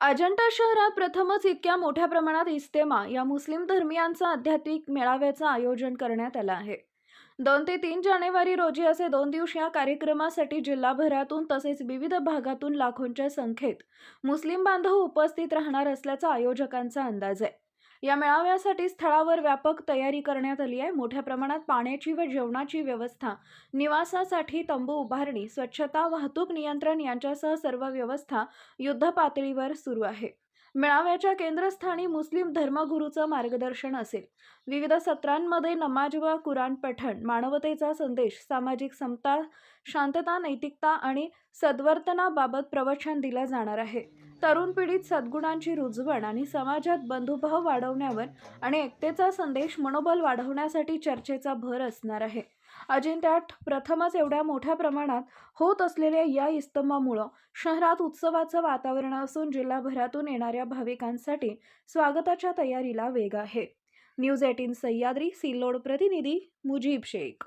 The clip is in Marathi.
अजंठा शहरात प्रथमच इतक्या मोठ्या प्रमाणात इस्तेमा या मुस्लिम धर्मियांचा आध्यात्मिक मेळाव्याचं आयोजन करण्यात आलं आहे। 2 ते 3 जानेवारी रोजी असे 2 दिवसीय कार्यक्रमासाठी जिल्हाभरातून तसेच विविध भागातून लाखोंच्या संख्येत मुस्लिम बांधव उपस्थित राहणार असल्याचा आयोजकांचा अंदाज आहे। या मेळाव्यासाठी स्थळावर व्यापक तयारी करण्यात आली आहे। मोठ्या प्रमाणात पाण्याची व जेवणाची व्यवस्था, निवासासाठी तंबू उभारणी, स्वच्छता, वाहतूक नियंत्रण यांच्यासह सर्व व्यवस्था युद्धपातळीवर सुरू आहे। मेळाव्याच्या केंद्रस्थानी मुस्लिम धर्मगुरूचं मार्गदर्शन असेल। विविध सत्रांमध्ये नमाज व कुराण पठण, मानवतेचा संदेश, सामाजिक समता, शांतता, नैतिकता आणि सद्वर्तनाबाबत प्रवचन दिलं जाणार आहे। तरुण पिढीत सद्गुणांची रुजवण आणि समाजात बंधुभाव वाढवण्यावर आणि एकतेचा संदेश मनोबल वाढवण्यासाठी चर्चेचा भर असणार आहे। अजिंठ्यात प्रथमच एवढ्या मोठ्या प्रमाणात होत असलेल्या या इज्तिमामुळे शहरात उत्सवाचं वातावरण असून जिल्हाभरातून येणाऱ्या भाविकांसाठी स्वागताच्या तयारीला वेग आहे। न्यूज 18 सह्याद्री सिल्लोड प्रतिनिधी मुजीब शेख।